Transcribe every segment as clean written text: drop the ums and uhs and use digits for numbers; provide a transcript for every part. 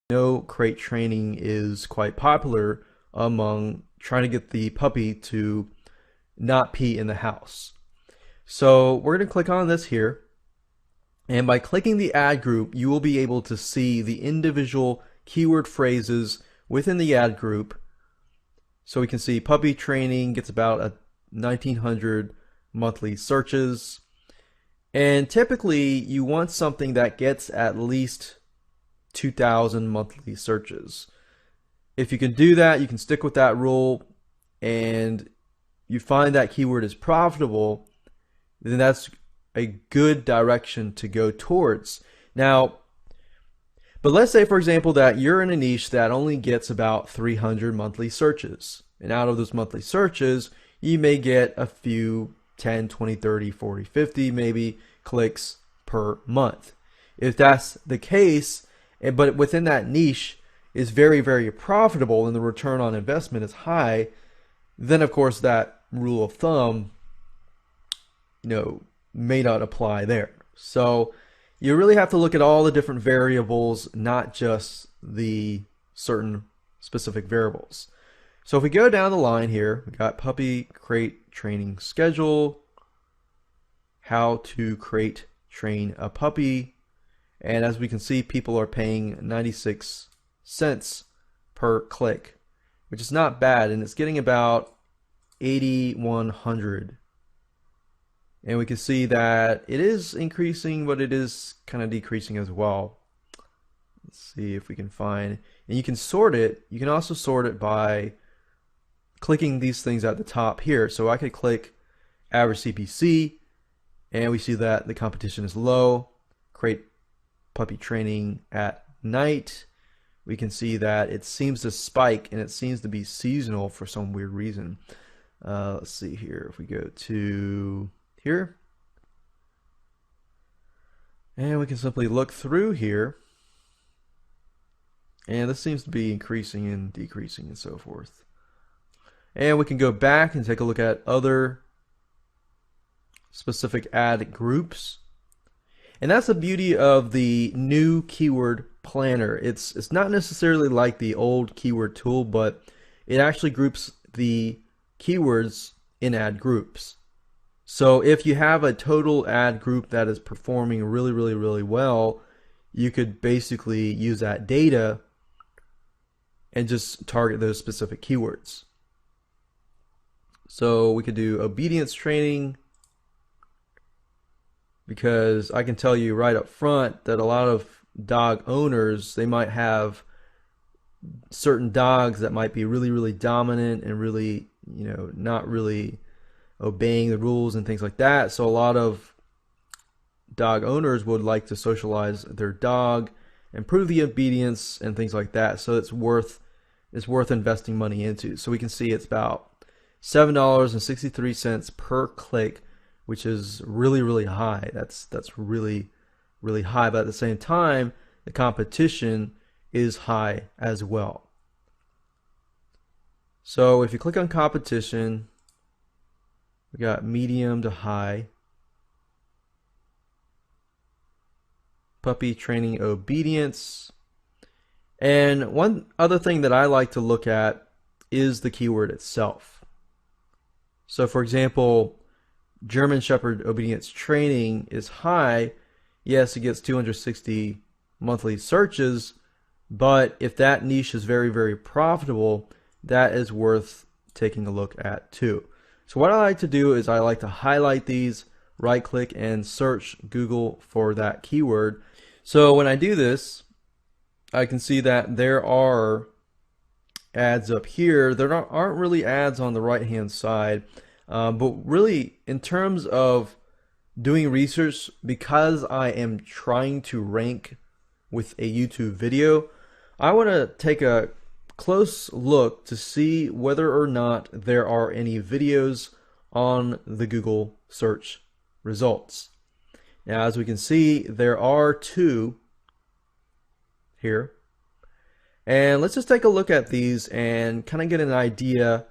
know crate training is quite popular among trying to get the puppy to not pee in the house. So we're going to click on this here. And by clicking the ad group, you will be able to see the individual keyword phrases within the ad group. So we can see puppy training gets about 1,900 monthly searches. And typically you want something that gets at least 2,000 monthly searches. If you can do that, you can stick with that rule, and you find that keyword is profitable, then that's a good direction to go towards. Now, but let's say, for example, that you're in a niche that only gets about 300 monthly searches. And out of those monthly searches, you may get a few 10, 20, 30, 40, 50 maybe clicks per month. If that's the case, but within that niche is very, very profitable and the return on investment is high, then of course that rule of thumb, may not apply there. So you really have to look at all the different variables, not just the certain specific variables. So if we go down the line here, we got puppy crate training schedule, how to crate train a puppy, and as we can see, people are paying 96 cents per click, which is not bad, and it's getting about 8,100. And we can see that it is increasing, but it is kind of decreasing as well. Let's see if we can find, and you can sort it. You can also sort it by clicking these things at the top here. So I could click average CPC, and we see that the competition is low. Crate puppy training at night. We can see that it seems to spike, and it seems to be seasonal for some weird reason. Let's see here. If we go to here, and we can simply look through here, and this seems to be increasing and decreasing and so forth. And we can go back and take a look at other specific ad groups. And that's the beauty of the new keyword planner. It's not necessarily like the old keyword tool, but it actually groups the keywords in ad groups. So if you have a total ad group that is performing really, really, really well, you could basically use that data and just target those specific keywords. So we could do obedience training, because I can tell you right up front that a lot of dog owners, they might have certain dogs that might be really, really dominant and really, not really obeying the rules and things like that. So a lot of dog owners would like to socialize their dog, improve the obedience and things like that. So it's worth investing money into. So we can see it's about $7.63 per click, which is really, really high. That's really, really high. But at the same time, the competition is high as well. So if you click on competition, we got medium to high. Puppy training obedience. And one other thing that I like to look at is the keyword itself. So for example, German Shepherd obedience training is high. Yes, it gets 260 monthly searches, but if that niche is very, very profitable, that is worth taking a look at too. So what I like to do is I like to highlight these, right click and search Google for that keyword. So when I do this, I can see that there are ads up here. There aren't really ads on the right hand side. But really, in terms of doing research, because I am trying to rank with a YouTube video, I want to take a close look to see whether or not there are any videos on the Google search results. Now, as we can see, there are 2 here. And let's just take a look at these and kind of get an idea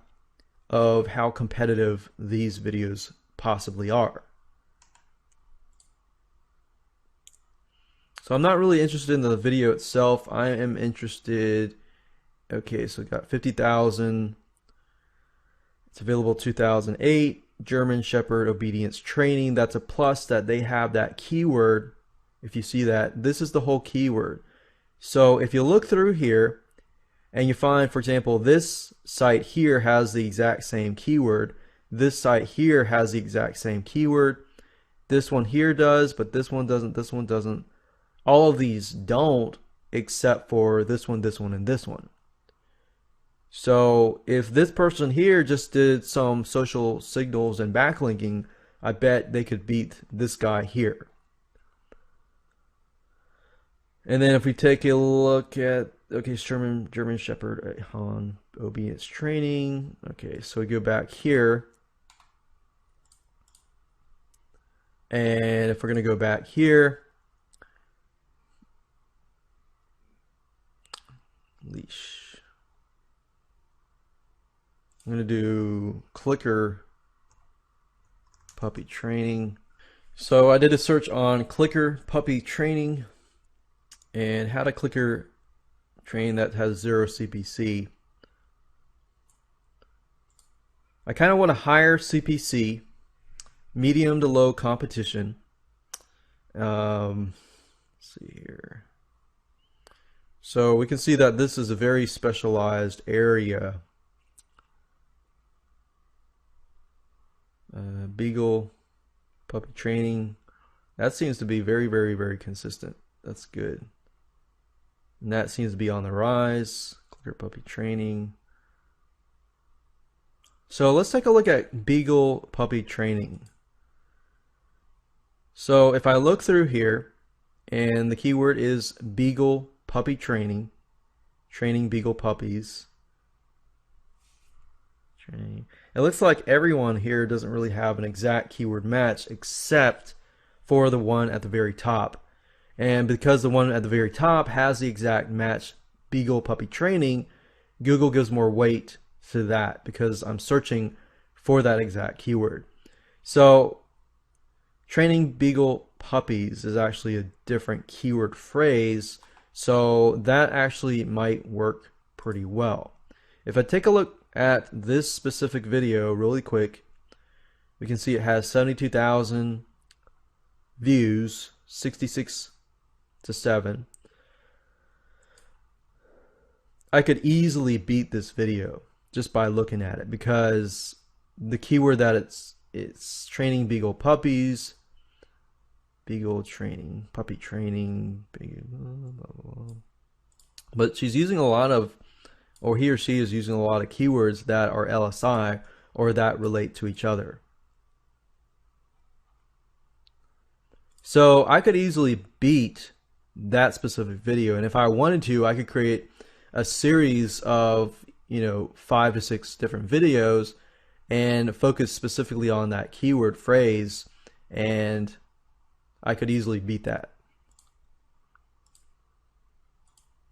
of how competitive these videos possibly are. So I'm not really interested in the video itself. I am interested, okay, so we got 50,000. It's available 2008. German Shepherd Obedience Training. That's a plus that they have that keyword. If you see that, this is the whole keyword. So if you look through here and you find, for example, this site here has the exact same keyword. This site here has the exact same keyword. This one here does, but this one doesn't. This one doesn't. All of these don't, except for this one, and this one. So if this person here just did some social signals and backlinking, I bet they could beat this guy here. And then if we take a look at, okay, German Shepherd on obedience training. Okay, so we go back here. And if we're going to go back here, leash. I'm going to do clicker puppy training. So I did a search on clicker puppy training and had a clicker train that has 0 CPC. I kind of want a higher CPC, medium to low competition. Let's see here. So we can see that this is a very specialized area. Beagle puppy training, that seems to be very, very, very consistent. That's good. And that seems to be on the rise. Clicker puppy training. So let's take a look at Beagle puppy training. So if I look through here, and the keyword is Beagle puppy training, training Beagle puppies. Training. It looks like everyone here doesn't really have an exact keyword match except for the one at the very top. And because the one at the very top has the exact match, Beagle puppy training, Google gives more weight to that because I'm searching for that exact keyword. So training Beagle puppies is actually a different keyword phrase, so that actually might work pretty well. If I take a look at this specific video really quick, we can see it has 72,000 views, 66 to 7. I could easily beat this video just by looking at it because the keyword that it's training Beagle puppies, Beagle training, puppy training, but she's using a lot of, or he or she is using a lot of keywords that are LSI or that relate to each other. So I could easily beat that specific video, and if I wanted to, I could create a series of 5 to 6 different videos and focus specifically on that keyword phrase, and I could easily beat that.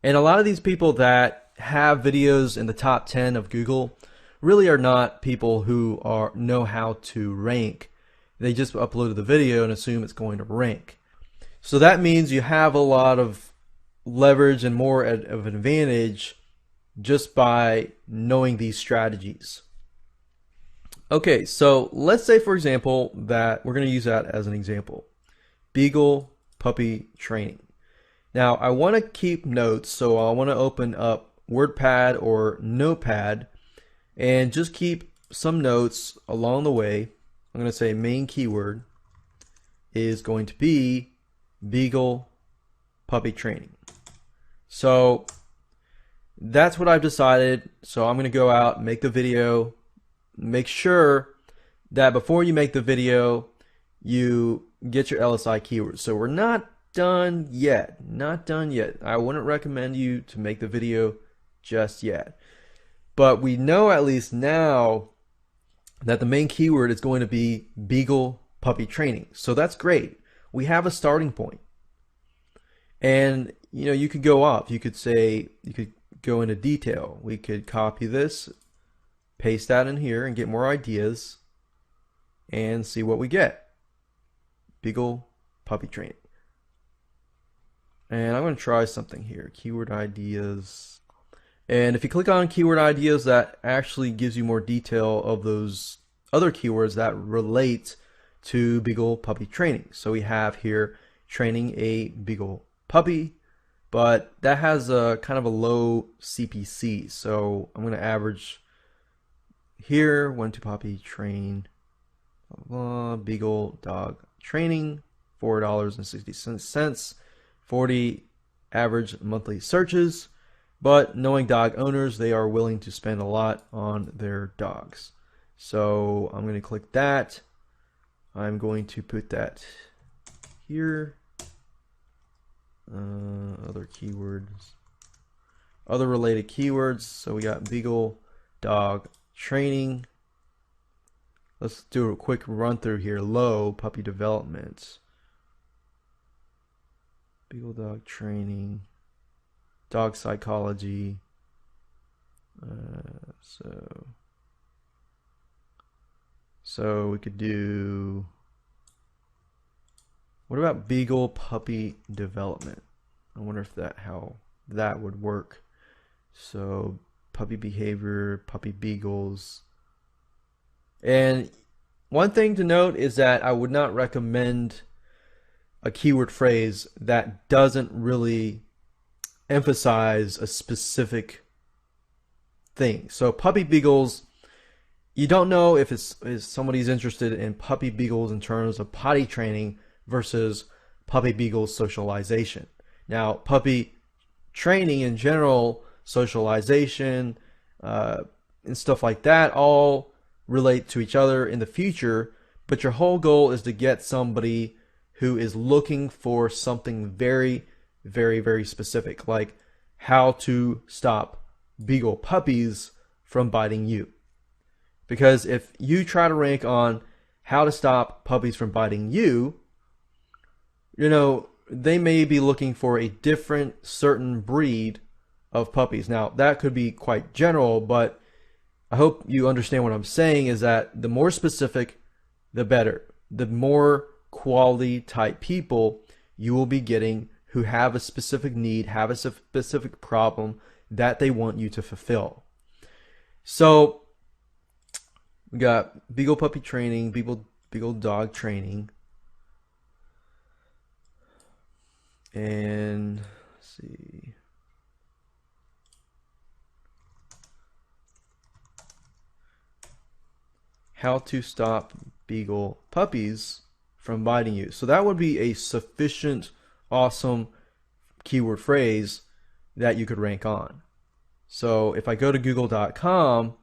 And a lot of these people that have videos in the top 10 of Google really are not people who know how to rank. They just uploaded the video and assume it's going to rank. So that means you have a lot of leverage and more of an advantage just by knowing these strategies. Okay, so let's say, for example, that we're going to use that as an example. Beagle puppy training. Now, I want to keep notes, so I want to open up WordPad or Notepad and just keep some notes along the way. I'm going to say main keyword is going to be Beagle puppy training. So that's what I've decided. So I'm going to go out and make the video. Make sure that before you make the video, you get your LSI keywords. So we're not done yet. Not done yet. I wouldn't recommend you to make the video just yet. But we know at least now that the main keyword is going to be Beagle puppy training. So that's great. We have a starting point. And you could go off. You could say, you could go into detail. We could copy this, paste that in here and get more ideas and see what we get. Beagle puppy training. And I'm going to try something here. Keyword ideas. And if you click on keyword ideas, that actually gives you more detail of those other keywords that relate to Beagle puppy training. So we have here training a Beagle puppy, but that has a kind of a low CPC. So I'm going to average here, 1-2 puppy train, Beagle dog training, $4.60, 40 average monthly searches. But knowing dog owners, they are willing to spend a lot on their dogs. So I'm going to click that. I'm going to put that here. Other keywords, other related keywords. So we got Beagle dog training. Let's do a quick run through here. Low puppy development. Beagle dog training. Dog psychology. So we could do, what about Beagle puppy development? I wonder if how that would work. So puppy behavior, puppy beagles. And one thing to note is that I would not recommend a keyword phrase that doesn't really emphasize a specific thing. So puppy beagles, you don't know if somebody's interested in puppy beagles in terms of potty training versus puppy beagles socialization. Now, puppy training in general, socialization, and stuff like that all relate to each other in the future, but your whole goal is to get somebody who is looking for something very, very, very specific, like how to stop Beagle puppies from biting you. Because if you try to rank on how to stop puppies from biting you, they may be looking for a different certain breed of puppies. Now, that could be quite general, but I hope you understand what I'm saying is that the more specific, the better. The more quality type people you will be getting who have a specific need, have a specific problem that they want you to fulfill. So we got Beagle puppy training, Beagle dog training, and let's see. How to stop Beagle puppies from biting you. So that would be a sufficient, awesome keyword phrase that you could rank on. So if I go to google.com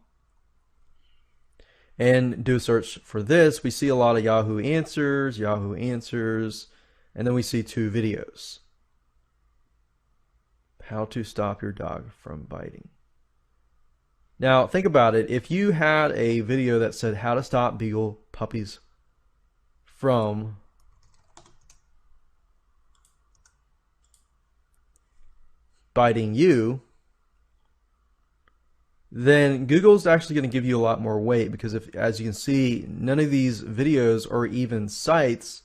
and do a search for this, we see a lot of Yahoo Answers, and then we see 2 videos. How to stop your dog from biting. Now think about it. If you had a video that said how to stop Beagle puppies from biting you, then Google's actually going to give you a lot more weight, because as you can see, none of these videos or even sites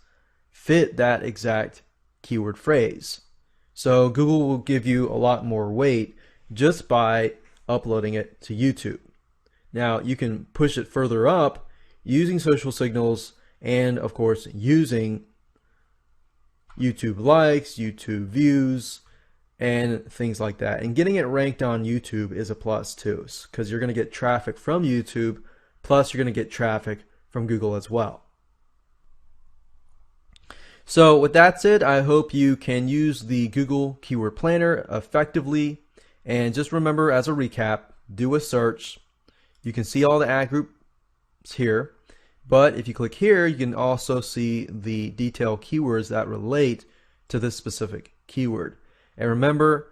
fit that exact keyword phrase. So Google will give you a lot more weight just by uploading it to YouTube. Now you can push it further up using social signals and of course using YouTube likes, YouTube views, and things like that. And getting it ranked on YouTube is a plus too, because you're going to get traffic from YouTube, plus you're going to get traffic from Google as well. So with that said, I hope you can use the Google Keyword Planner effectively. And just remember, as a recap, do a search. You can see all the ad groups here, but if you click here, you can also see the detailed keywords that relate to this specific keyword. And remember,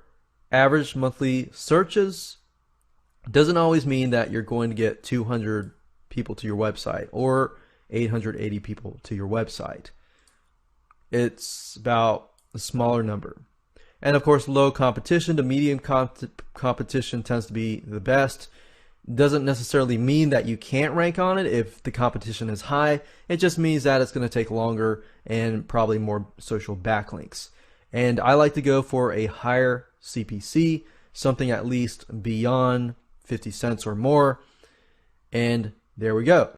average monthly searches doesn't always mean that you're going to get 200 people to your website or 880 people to your website. It's about a smaller number. And of course, low competition to medium competition tends to be the best. Doesn't necessarily mean that you can't rank on it if the competition is high. It just means that it's going to take longer and probably more social backlinks. And I like to go for a higher CPC, something at least beyond 50 cents or more. And there we go.